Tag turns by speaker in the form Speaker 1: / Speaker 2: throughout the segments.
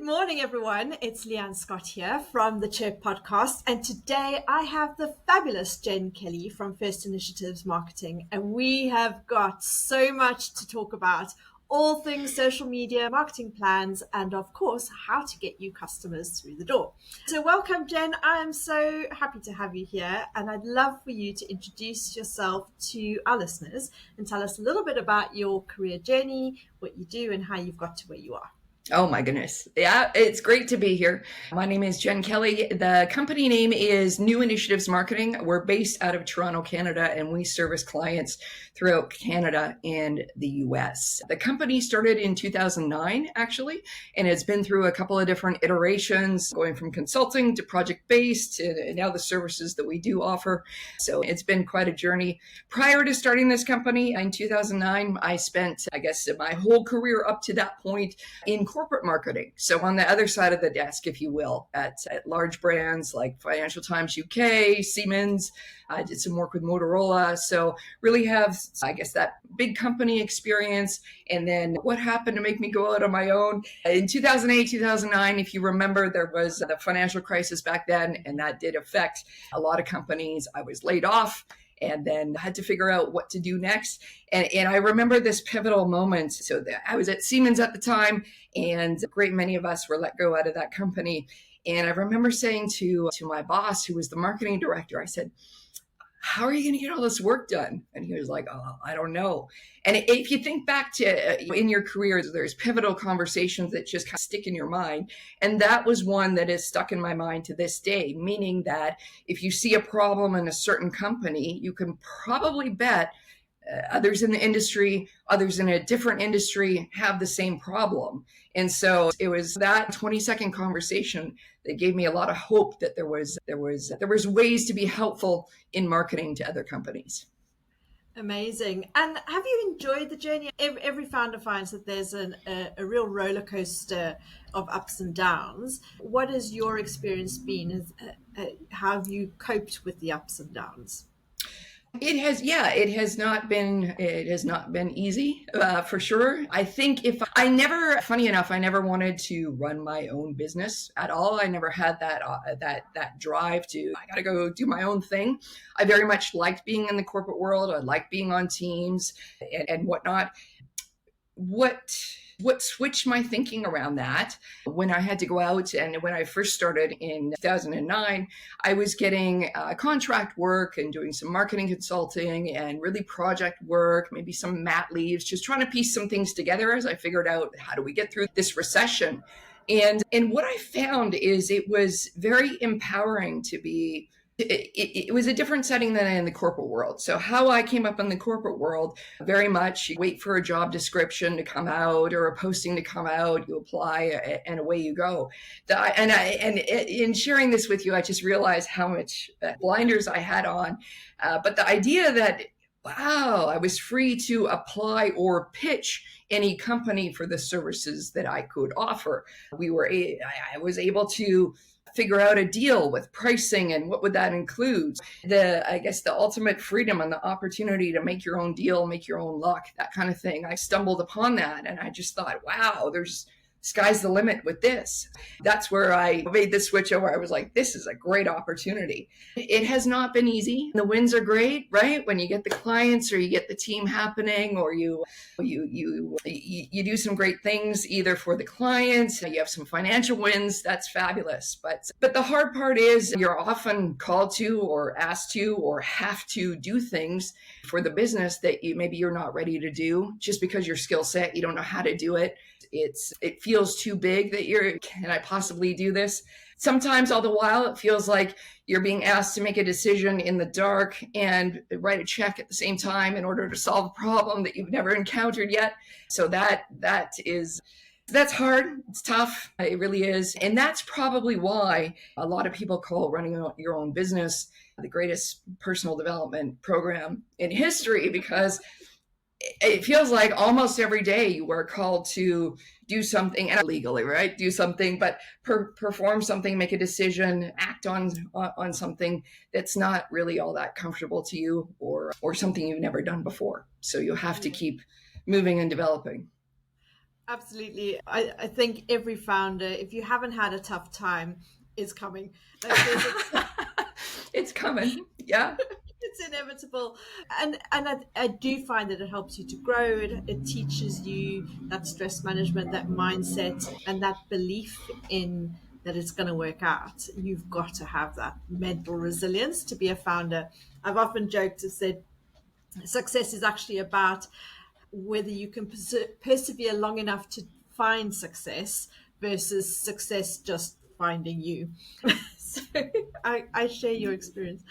Speaker 1: morning, everyone. It's Leanne Scott here from the CHIRP podcast. And today I have the fabulous Jen Kelly from First Initiatives Marketing. And we have got so much to talk about, all things social media, marketing plans, and of course, how to get you customers through the door. So welcome, Jen. I am so happy to have you here. And I'd love for you to introduce yourself to our listeners and tell us a little bit about your career journey, what you do, and how you've got to where you are.
Speaker 2: Oh my goodness. Yeah, it's great to be here. My name is Jen Kelly. The company name is New Initiatives Marketing. We're based out of Toronto, Canada, and we service clients throughout Canada and the US. The company started in 2009, actually, and it's been through a couple of different iterations, going from consulting to project-based to now the services that we do offer. So it's been quite a journey. Prior to starting this company in 2009, I spent, my whole career up to that point in corporate marketing. So on the other side of the desk, if you will, at large brands like Financial Times UK, Siemens. I did some work with Motorola. So really have, that big company experience. And then what happened to make me go out on my own? In 2008, 2009, if you remember, there was the financial crisis back then, and that did affect a lot of companies. I was laid off and then had to figure out what to do next. And I remember this pivotal moment. So I was at Siemens at the time, and a great many of us were let go out of that company. And I remember saying to my boss, who was the marketing director, I said, "How are you going to get all this work done?" And he was like, "Oh, I don't know." And if you think back to in your career, there's pivotal conversations that just kind of stick in your mind. And that was one that is stuck in my mind to this day, meaning that if you see a problem in a certain company, you can probably bet others in the industry, others in a different industry have the same problem. And so it was that 20-second conversation that gave me a lot of hope that there was ways to be helpful in marketing to other companies.
Speaker 1: Amazing. And have you enjoyed the journey? Every founder finds that there's a real roller coaster of ups and downs. What has your experience been? How have you coped with the ups and downs?
Speaker 2: It has not been easy, for sure. I think funny enough, I never wanted to run my own business at all. I never had that drive to, I got to go do my own thing. I very much liked being in the corporate world. I liked being on teams and whatnot. What switched my thinking around that when I had to go out, and when I first started in 2009, I was getting contract work and doing some marketing consulting and really project work, maybe some mat leaves, just trying to piece some things together as I figured out how do we get through this recession. And what I found is it was very empowering to be. It was a different setting than in the corporate world. So how I came up in the corporate world, very much you wait for a job description to come out or a posting to come out, you apply, and away you go. And in sharing this with you, I just realized how much blinders I had on. But the idea that, wow, I was free to apply or pitch any company for the services that I could offer. I was able to figure out a deal with pricing and what would that include. The ultimate freedom and the opportunity to make your own deal, make your own luck, that kind of thing. I stumbled upon that and I just thought, wow, sky's the limit with this. That's where I made the switch over. I was like, this is a great opportunity. It has not been easy. The wins are great, right? When you get the clients or you get the team happening, or you do some great things either for the clients, you have some financial wins, that's fabulous. But the hard part is you're often called to or asked to or have to do things for the business that maybe you're not ready to do just because your skill set, you don't know how to do it. It feels too big that can I possibly do this? Sometimes all the while it feels like you're being asked to make a decision in the dark and write a check at the same time in order to solve a problem that you've never encountered yet. So that's hard. It's tough. It really is. And that's probably why a lot of people call running your own business the greatest personal development program in history, because it feels like almost every day you are called to do something, and legally, right? Do something, but perform something, make a decision, act on something that's not really all that comfortable to you, or something you've never done before. So you have to keep moving and developing.
Speaker 1: Absolutely. I think every founder, if you haven't had a tough time, is coming. Like
Speaker 2: It's coming. Yeah.
Speaker 1: it's inevitable. And I do find that it helps you to grow. It teaches you that stress management, that mindset, and that belief in that it's going to work out. You've got to have that mental resilience to be a founder. I've often joked and said success is actually about whether you can persevere long enough to find success versus success just finding you. So I share your experience.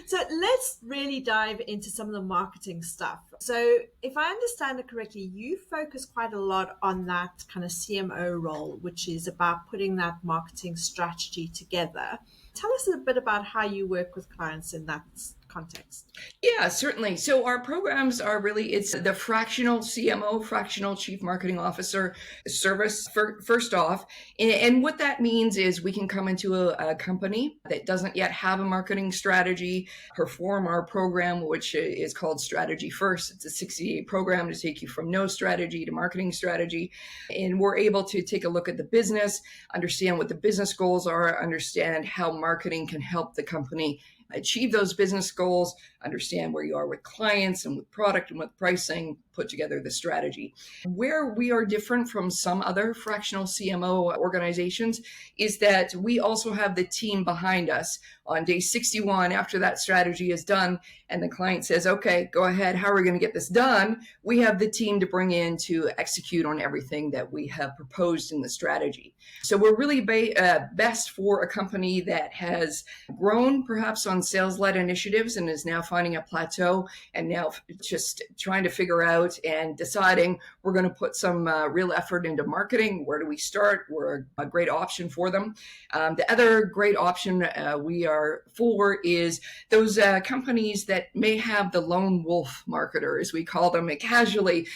Speaker 1: So let's really dive into some of the marketing stuff. So if I understand it correctly, you focus quite a lot on that kind of CMO role, which is about putting that marketing strategy together. Tell us a bit about how you work with clients in that context.
Speaker 2: Yeah, certainly. So our programs are really, it's the fractional CMO, fractional Chief Marketing Officer service first off. And what that means is we can come into a company that doesn't yet have a marketing strategy, perform our program, which is called Strategy First. It's a 60-day program to take you from no strategy to marketing strategy. And we're able to take a look at the business, understand what the business goals are, understand how marketing can help the company achieve those business goals, understand where you are with clients and with product and with pricing, put together the strategy. Where we are different from some other fractional CMO organizations is that we also have the team behind us on day 61 after that strategy is done and the client says, okay, go ahead, how are we going to get this done? We have the team to bring in to execute on everything that we have proposed in the strategy. So we're really best for a company that has grown perhaps on sales-led initiatives and is now finding a plateau and now just trying to figure out and deciding we're going to put some real effort into marketing. Where do we start? We're a great option for them. The other great option we are for is those companies that may have the lone wolf marketer, as we call them casually,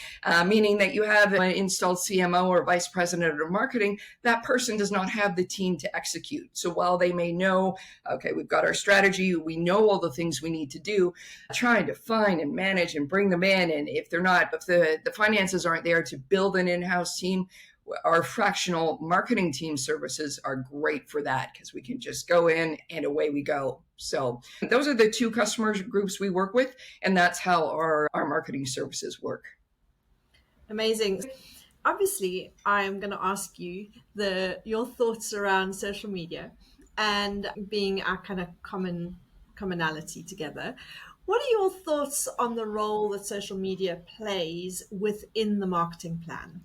Speaker 2: meaning that you have an installed CMO or vice president of marketing. That person does not have the team to execute. So while they may know, okay, we've got our strategy, we know all the things we need to do, trying to find and manage and bring them in. And if the finances aren't there to build an in-house team, our fractional marketing team services are great for that because we can just go in and away we go. So those are the two customer groups we work with, and that's how our marketing services work.
Speaker 1: Amazing. Obviously, I'm going to ask you your thoughts around social media and being our kind of commonality together. What are your thoughts on the role that social media plays within the marketing plan?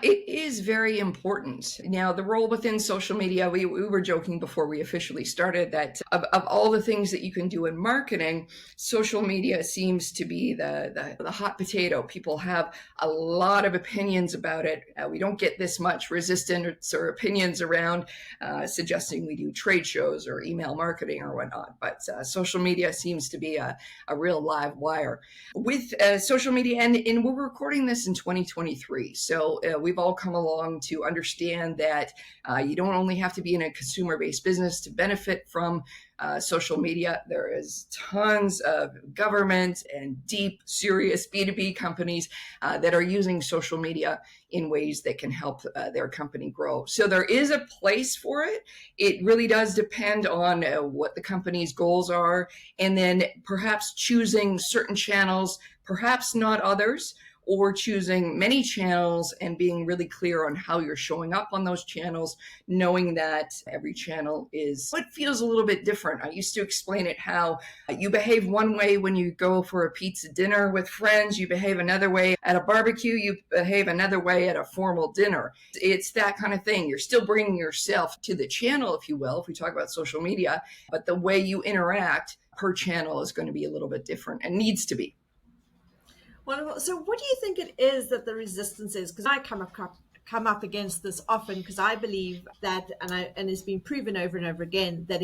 Speaker 2: It is very important. Now, the role within social media, we were joking before we officially started that of all the things that you can do in marketing, social media seems to be the hot potato. People have a lot of opinions about it. We don't get this much resistance or opinions around suggesting we do trade shows or email marketing or whatnot. But social media seems to be a real live wire. With social media, and we're recording this in 2023, so we've all come along to understand that you don't only have to be in a consumer-based business to benefit from social media. There is tons of government and deep, serious B2B companies that are using social media in ways that can help their company grow. So there is a place for it. It really does depend on what the company's goals are, and then perhaps choosing certain channels, perhaps not others, or choosing many channels and being really clear on how you're showing up on those channels, knowing that every channel it feels a little bit different. I used to explain it how you behave one way when you go for a pizza dinner with friends, you behave another way at a barbecue, you behave another way at a formal dinner. It's that kind of thing. You're still bringing yourself to the channel, if you will, if we talk about social media, but the way you interact per channel is going to be a little bit different and needs to be.
Speaker 1: Wonderful. So, what do you think it is that the resistance is? Because I come up against this often because I believe that, and it's been proven over and over again that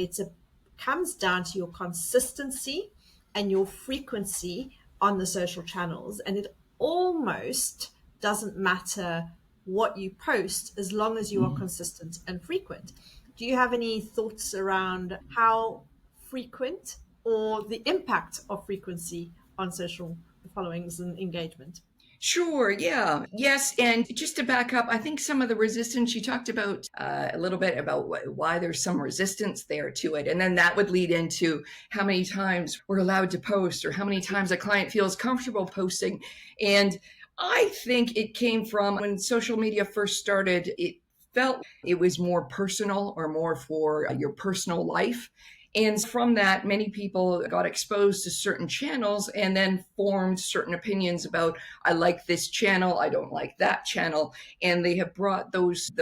Speaker 1: comes down to your consistency and your frequency on the social channels, and it almost doesn't matter what you post as long as you are consistent and frequent. Do you have any thoughts around how frequent or the impact of frequency on social followings and engagement?
Speaker 2: Sure, yeah. Yes, and just to back up, I think some of the resistance you talked about a little bit about why there's some resistance there to it. And then that would lead into how many times we're allowed to post or how many times a client feels comfortable posting. And I think it came from when social media first started, it felt it was more personal or more for your personal life. And from that, many people got exposed to certain channels and then formed certain opinions about, I like this channel, I don't like that channel. And they have brought those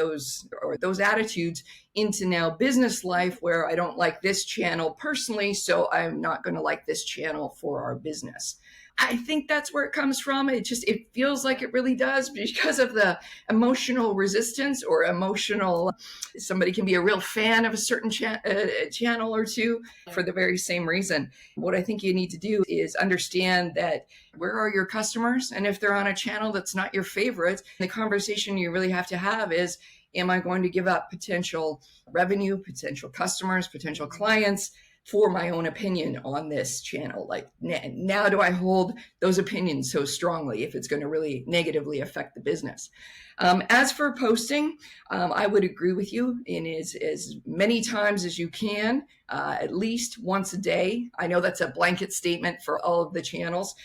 Speaker 2: attitudes into now business life where I don't like this channel personally, so I'm not going to like this channel for our business. I think that's where it comes from. It feels like it really does because of the emotional resistance or emotional. Somebody can be a real fan of a certain channel or two for the very same reason. What I think you need to do is understand that where are your customers? And if they're on a channel that's not your favorite, the conversation you really have to have is, am I going to give up potential revenue, potential customers, potential clients for my own opinion on this channel? Like now do I hold those opinions so strongly if it's going to really negatively affect the business? As for posting, I would agree with you in as many times as you can, at least once a day. I know that's a blanket statement for all of the channels,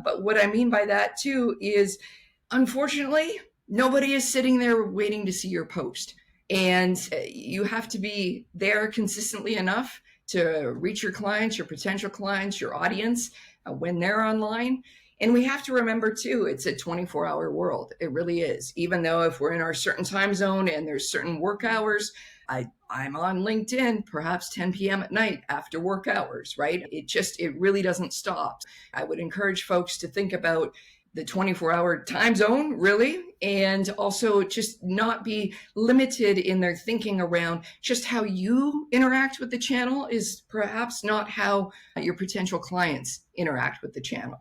Speaker 2: but what I mean by that too is, unfortunately, nobody is sitting there waiting to see your post. And you have to be there consistently enough to reach your clients, your potential clients, your audience when they're online. And we have to remember too, it's a 24-hour world. It really is. Even though if we're in our certain time zone and there's certain work hours, I'm on LinkedIn, perhaps 10 p.m. at night after work hours, right? It really doesn't stop. I would encourage folks to think about the 24-hour time zone, really, and also just not be limited in their thinking around just how you interact with the channel is perhaps not how your potential clients interact with the channel.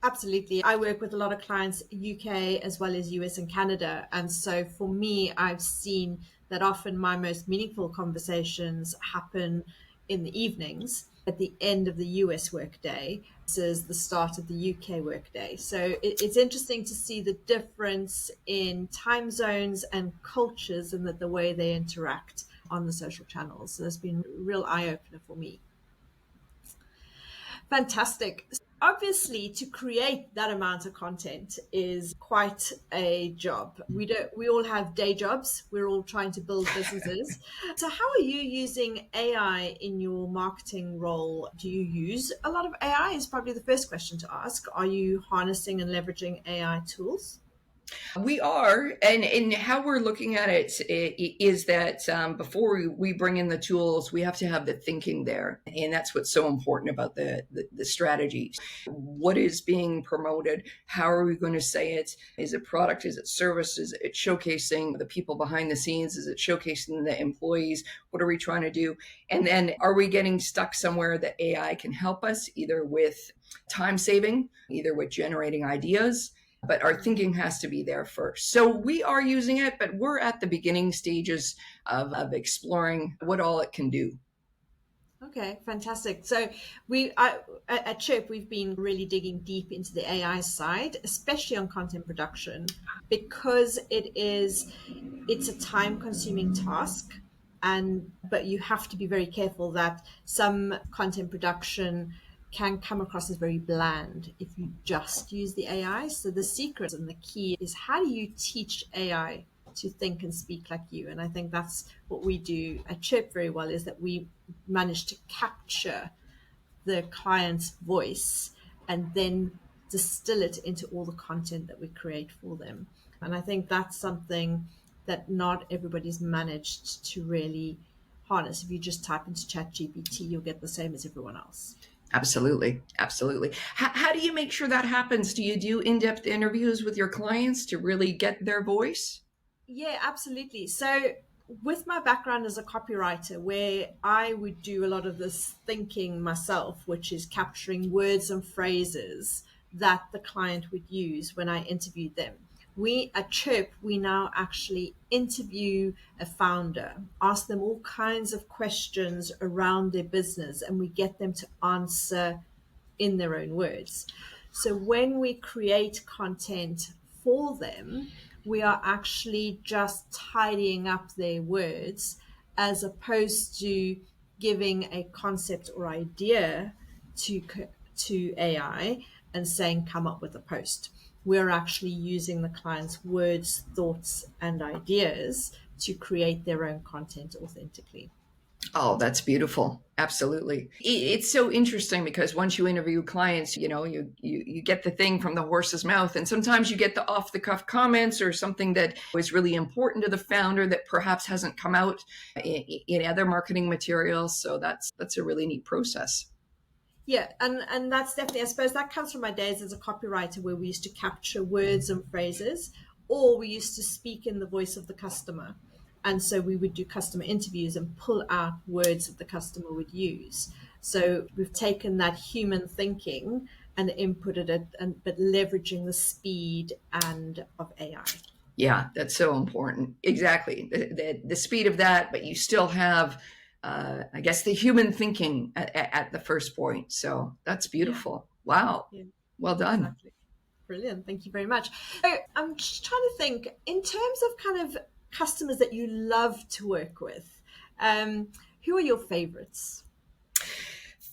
Speaker 1: Absolutely. I work with a lot of clients, UK as well as US and Canada. And so for me, I've seen that often my most meaningful conversations happen in the evenings at the end of the US workday versus the start of the UK workday. So it's interesting to see the difference in time zones and cultures and the way they interact on the social channels. So it's been a real eye opener for me. Fantastic. Obviously, to create that amount of content is quite a job. We all have day jobs. We're all trying to build businesses. So how are you using AI in your marketing role? Do you use a lot of AI is probably the first question to ask. Are you harnessing and leveraging AI tools?
Speaker 2: We are, and how we're looking at it is that before we bring in the tools, we have to have the thinking there, and that's what's so important about the strategy. What is being promoted? How are we going to say it? Is it product? Is it service? Is it showcasing the people behind the scenes? Is it showcasing the employees? What are we trying to do? And then are we getting stuck somewhere that AI can help us, either with time saving, either with generating ideas? But our thinking has to be there first. So we are using it, but we're at the beginning stages of exploring what all it can do.
Speaker 1: Okay, fantastic. So at CHIRP, we've been really digging deep into the AI side, especially on content production, because it's a time-consuming task, but you have to be very careful that some content production can come across as very bland if you just use the AI. So the secret and the key is, how do you teach AI to think and speak like you? And I think that's what we do at CHIRP very well, is that we manage to capture the client's voice and then distill it into all the content that we create for them. And I think that's something that not everybody's managed to really harness. If you just type into ChatGPT, you'll get the same as everyone else.
Speaker 2: Absolutely. Absolutely. How do you make sure that happens? Do you do in-depth interviews with your clients to really get their voice?
Speaker 1: Yeah, absolutely. So, with my background as a copywriter, where I would do a lot of this thinking myself, which is capturing words and phrases that the client would use when I interviewed them. We at CHIRP, we now actually interview a founder, ask them all kinds of questions around their business, and we get them to answer in their own words. So when we create content for them, we are actually just tidying up their words as opposed to giving a concept or idea to to AI and saying, come up with a post. We're actually using the client's words, thoughts, and ideas to create their own content authentically.
Speaker 2: Oh, that's beautiful. Absolutely. It's so interesting because once you interview clients, you get the thing from the horse's mouth, and sometimes you get the off the cuff comments or something that was really important to the founder that perhaps hasn't come out in other marketing materials. So that's a really neat process.
Speaker 1: Yeah, and that's definitely, I suppose that comes from my days as a copywriter where we used to capture words and phrases, or we used to speak in the voice of the customer. And so we would do customer interviews and pull out words that the customer would use. So we've taken that human thinking and inputted it, but leveraging the speed and of AI.
Speaker 2: Yeah, that's so important. Exactly. The speed of that, but you still have, I guess, the human thinking at the first point. So that's
Speaker 1: Yeah,
Speaker 2: beautiful. Wow.
Speaker 1: yeah,
Speaker 2: Well done.
Speaker 1: exactly. Brilliant. Thank you very much. So I'm just trying to think in terms of kind of customers that you love to work with. Who are your favorites?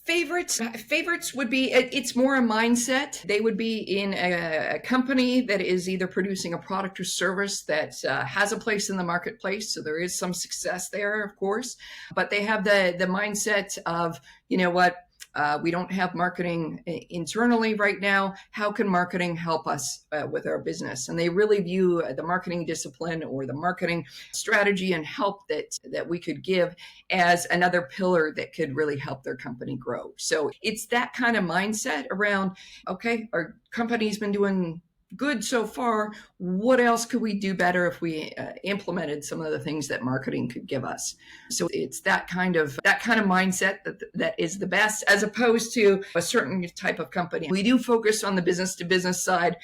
Speaker 2: Favorites would be, it's more a mindset. They would be in a company that is either producing a product or service that has a place in the marketplace. So there is some success there, of course, but they have the mindset of, you know what, we don't have marketing internally right now. How can marketing help us with our business? And they really view the marketing discipline or the marketing strategy and help that we could give as another pillar that could really help their company grow. So it's that kind of mindset around, okay, our company's been doing good so far. What else could we do better if we implemented some of the things that marketing could give us? So it's that kind of mindset that is the best, as opposed to a certain type of company. We do focus on the business to business side.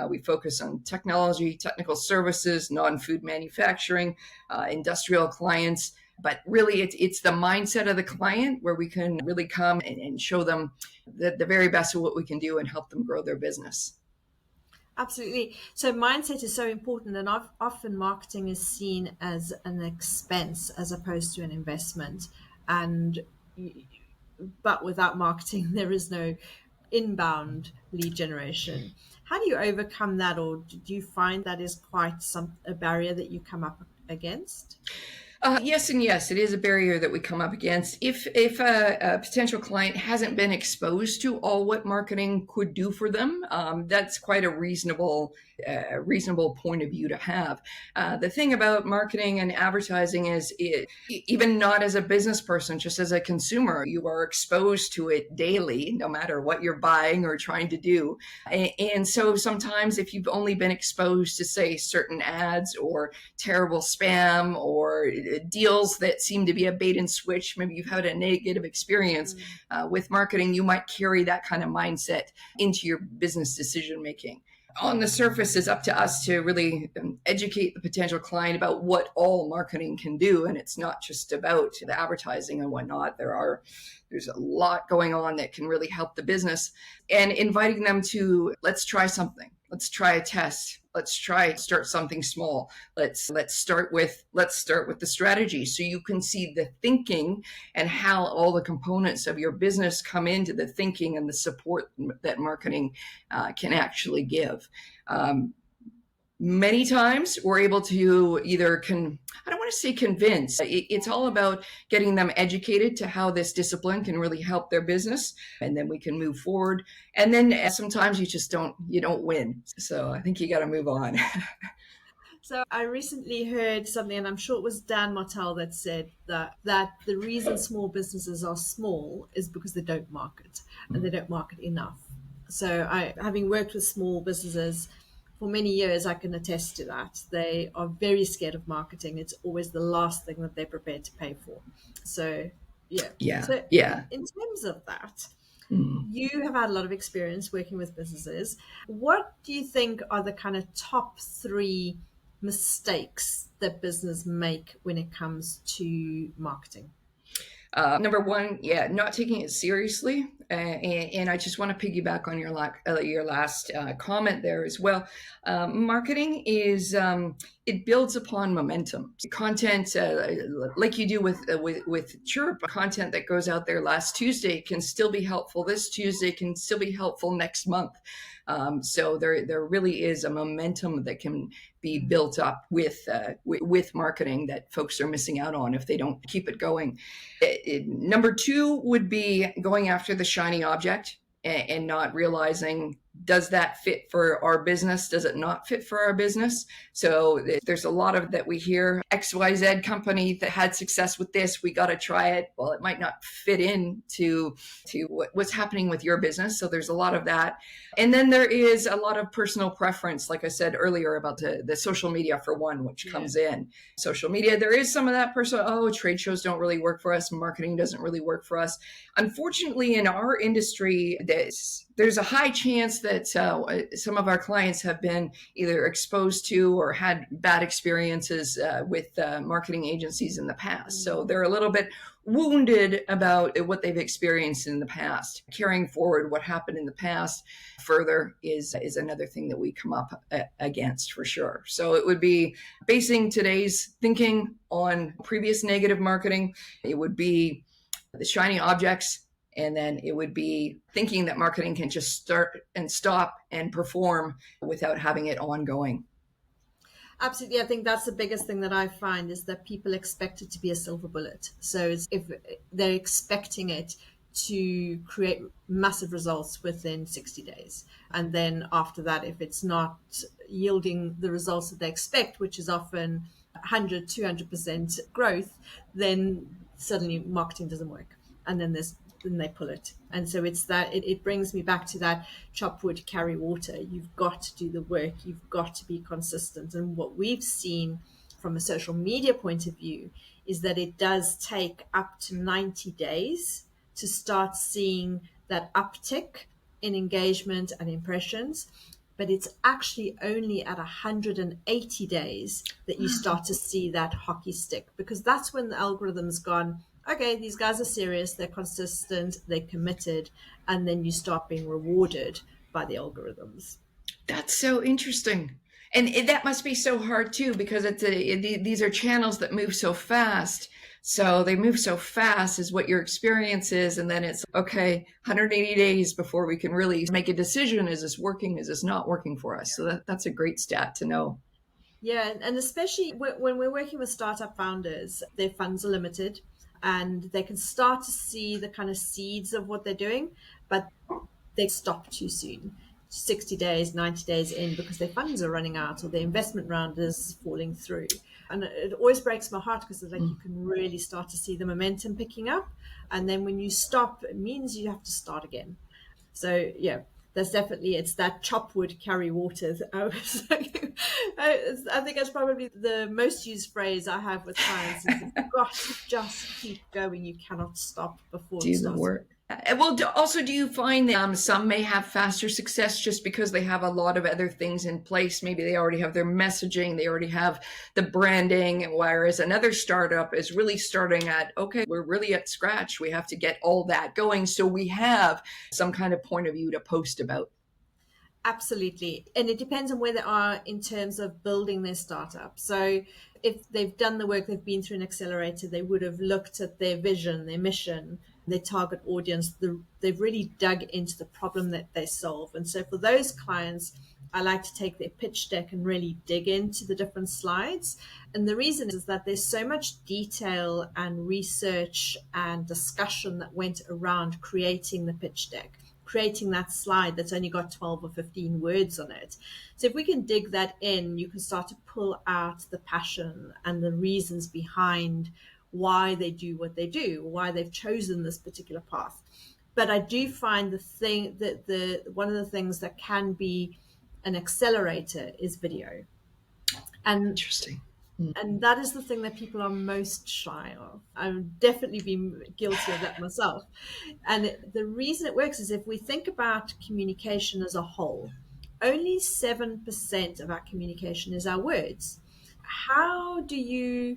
Speaker 2: We focus on technology, technical services, non-food manufacturing, industrial clients. But really, it's the mindset of the client where we can really come and show them the very best of what we can do and help them grow their business.
Speaker 1: Absolutely. So mindset is so important, and often marketing is seen as an expense as opposed to an investment. And but without marketing, there is no inbound lead generation. How do you overcome that, or do you find that is quite a barrier that you come up against?
Speaker 2: Yes and yes, it is a barrier that we come up against. If a potential client hasn't been exposed to all what marketing could do for them, that's quite a reasonable point of view to have. The thing about marketing and advertising is, even not as a business person, just as a consumer, you are exposed to it daily, no matter what you're buying or trying to do. And so sometimes if you've only been exposed to, say, certain ads or terrible spam or deals that seem to be a bait and switch, maybe you've had a negative experience with marketing, you might carry that kind of mindset into your business decision making. On the surface, it's up to us to really educate the potential client about what all marketing can do. And it's not just about the advertising and whatnot. There's a lot going on that can really help the business, and inviting them to, let's try something. Let's try a test. Let's start something small. Let's start with the strategy, so you can see the thinking and how all the components of your business come into the thinking and the support that marketing can actually give. Many times we're able to either I don't want to say convince. It's all about getting them educated to how this discipline can really help their business, and then we can move forward. And then sometimes you don't win. So I think you got to move on.
Speaker 1: So I recently heard something, and I'm sure it was Dan Martell that said that the reason small businesses are small is because they don't market, and they don't market enough. So having worked with small businesses for many years, I can attest to that. They are very scared of marketing. It's always the last thing that they're prepared to pay for. So yeah.
Speaker 2: Yeah,
Speaker 1: So
Speaker 2: yeah.
Speaker 1: in terms of that,
Speaker 2: Mm.
Speaker 1: you have had a lot of experience working with businesses. What do you think are the kind of top three mistakes that business make when it comes to marketing?
Speaker 2: Number one, yeah, not taking it seriously. And I just want to piggyback on your last comment there as well. Marketing is it builds upon momentum. Content, like you do with CHIRP, content that goes out there last Tuesday can still be helpful this Tuesday, can still be helpful next month. So there really is a momentum that can be built up with marketing that folks are missing out on if they don't keep it going. Number two would be going after the shiny object and not realizing, does that fit for our business? Does it not fit for our business? So there's a lot of that we hear, XYZ company that had success with this, we got to try it. Well, it might not fit in to what's happening with your business. So there's a lot of that. And then there is a lot of personal preference, like I said earlier about the social media for one, which comes in. Social media, there is some of that personal, trade shows don't really work for us. Marketing doesn't really work for us. Unfortunately, in our industry, there's a high chance that some of our clients have been either exposed to or had bad experiences with marketing agencies in the past. So they're a little bit wounded about what they've experienced in the past. Carrying forward what happened in the past further is another thing that we come up against for sure. So it would be basing today's thinking on previous negative marketing. It would be the shiny objects. And then it would be thinking that marketing can just start and stop and perform without having it ongoing.
Speaker 1: Absolutely. I think that's the biggest thing that I find is that people expect it to be a silver bullet. So if they're expecting it to create massive results within 60 days. And then after that, if it's not yielding the results that they expect, which is often 100, 200% growth, then suddenly marketing doesn't work. And then they pull it. And so it's that it brings me back to that chop wood, carry water. You've got to do the work. You've got to be consistent. And what we've seen from a social media point of view is that it does take up to 90 days to start seeing that uptick in engagement and impressions. But it's actually only at 180 days that you start to see that hockey stick, because that's when the algorithm's gone, okay, these guys are serious, they're consistent, they're committed, and then you start being rewarded by the algorithms.
Speaker 2: That's so interesting. And that must be so hard too, because these are channels that move so fast. So they move so fast is what your experience is. And then it's, okay, 180 days before we can really make a decision. Is this working? Is this not working for us? So that's a great stat to know.
Speaker 1: Yeah, and especially when we're working with startup founders, their funds are limited and they can start to see the kind of seeds of what they're doing, but they stop too soon. 60 days, 90 days in, because their funds are running out or their investment round is falling through. And it always breaks my heart because it's like you can really start to see the momentum picking up. And then when you stop, it means you have to start again. So, yeah, there's definitely, it's that chop wood, carry water. I think that's probably the most used phrase I have with clients is you've got to just keep going. You cannot stop before
Speaker 2: Do
Speaker 1: it
Speaker 2: the
Speaker 1: starts.
Speaker 2: work. Well, also, do you find that some may have faster success just because they have a lot of other things in place? Maybe they already have their messaging, they already have the branding, whereas another startup is really starting at, okay, we're really at scratch. We have to get all that going. So we have some kind of point of view to post about.
Speaker 1: Absolutely. And it depends on where they are in terms of building their startup. So if they've done the work, they've been through an accelerator, they would have looked at their vision, their mission, their target audience. They've really dug into the problem that they solve. And so for those clients, I like to take their pitch deck and really dig into the different slides. And the reason is that there's so much detail and research and discussion that went around creating the pitch deck, creating that slide that's only got 12 or 15 words on it. So if we can dig that in, you can start to pull out the passion and the reasons behind why they do what they do, why they've chosen this particular path. But I do find one of the things that can be an accelerator is video. And
Speaker 2: Interesting.
Speaker 1: And that is the thing that people are most shy of. I've definitely been guilty of that myself. And the reason it works is if we think about communication as a whole, only 7% of our communication is our words. How do you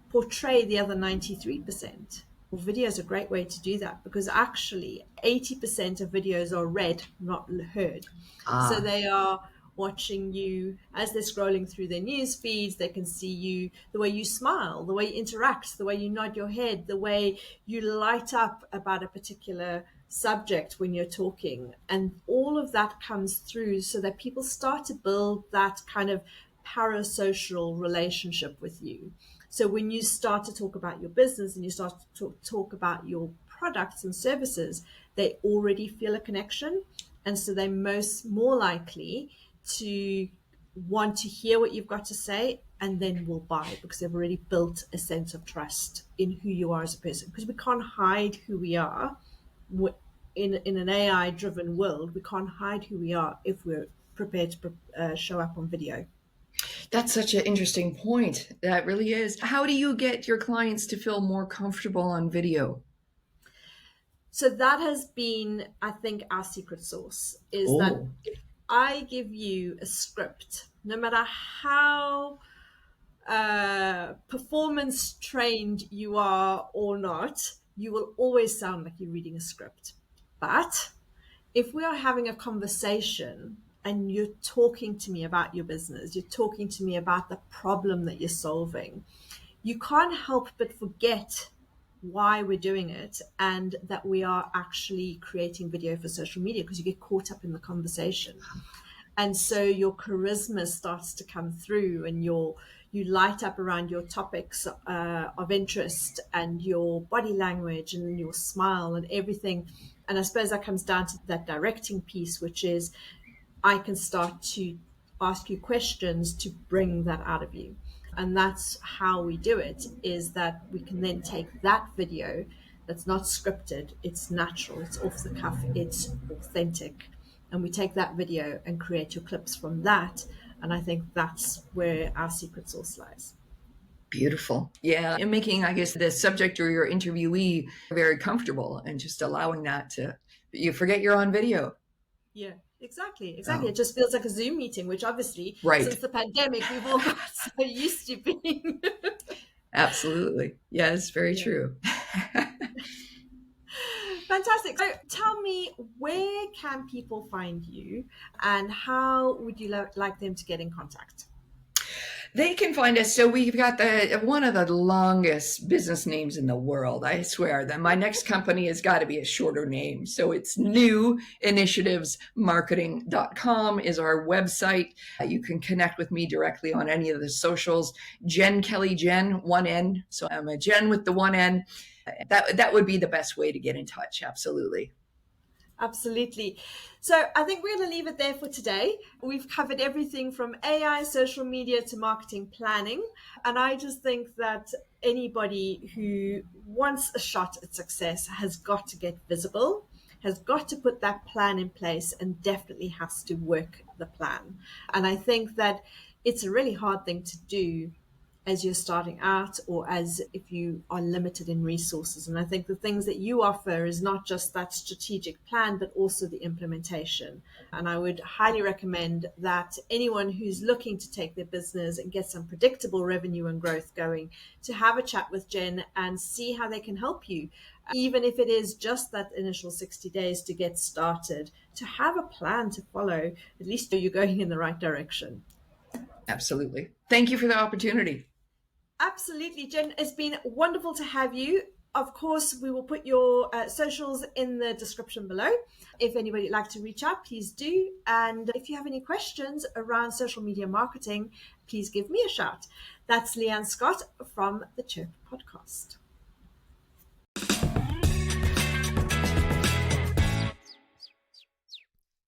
Speaker 1: portray the other 93%. Well, video is a great way to do that because actually 80% of videos are read, not heard. So
Speaker 2: Ah,
Speaker 1: they are watching you as they're scrolling through their news feeds. They can see you, the way you smile, the way you interact, the way you nod your head, the way you light up about a particular subject when you're talking. And all of that comes through so that people start to build that kind of parasocial relationship with you. So when you start to talk about your business and you start to talk about your products and services, they already feel a connection. And so they're more likely to want to hear what you've got to say and then will buy because they've already built a sense of trust in who you are as a person. Because we can't hide who we are in an AI driven world. We can't hide who we are if we're prepared to show up on video.
Speaker 2: that's such an interesting point. That really is. How do you get your clients to feel more comfortable on video?
Speaker 1: So that has been, I think, our secret sauce is that
Speaker 2: Oh,
Speaker 1: if I give you a script, no matter how performance trained you are or not, you will always sound like you're reading a script. But if we are having a conversation and you're talking to me about your business, you're talking to me about the problem that you're solving, you can't help but forget why we're doing it and that we are actually creating video for social media because you get caught up in the conversation. And so your charisma starts to come through and you light up around your topics of interest and your body language and your smile and everything. And I suppose that comes down to that directing piece, which is I can start to ask you questions to bring that out of you. And that's how we do it, is that we can then take that video that's not scripted, it's natural, it's off the cuff, it's authentic. And we take that video and create your clips from that. And I think that's where our secret sauce lies.
Speaker 2: beautiful. Yeah. And making, I guess, the subject or your interviewee very comfortable and just allowing that to, you forget you're on video.
Speaker 1: Yeah, exactly.
Speaker 2: Oh,
Speaker 1: It just feels like a Zoom meeting, which obviously
Speaker 2: right.
Speaker 1: since the pandemic, we've all got so used to being.
Speaker 2: Absolutely. Yes, very
Speaker 1: Yeah.
Speaker 2: true.
Speaker 1: Fantastic. So tell me, where can people find you and how would you like them to get in contact?
Speaker 2: They can find us. So we've got the one of the longest business names in the world. I swear that my next company has got to be a shorter name. So it's newinitiativesmarketing.com is our website. You can connect with me directly on any of the socials. Jen Kelly, Jen, one N. So I'm a Jen with the one N. That would be the best way to get in touch. Absolutely.
Speaker 1: Absolutely. So I think we're going to leave it there for today. We've covered everything from AI, social media to marketing planning. And I just think that anybody who wants a shot at success has got to get visible, has got to put that plan in place, and definitely has to work the plan. And I think that it's a really hard thing to do as you're starting out or as if you are limited in resources. And I think the things that you offer is not just that strategic plan, but also the implementation. And I would highly recommend that anyone who's looking to take their business and get some predictable revenue and growth going, to have a chat with Jen and see how they can help you. Even if it is just that initial 60 days to get started, to have a plan to follow, at least you're going in the right direction.
Speaker 2: Absolutely. Thank you for the opportunity.
Speaker 1: Absolutely, Jen. It's been wonderful to have you. Of course, we will put your socials in the description below. If anybody would like to reach out, please do. And if you have any questions around social media marketing, please give me a shout. That's Leanne Scott from the CHIRP podcast.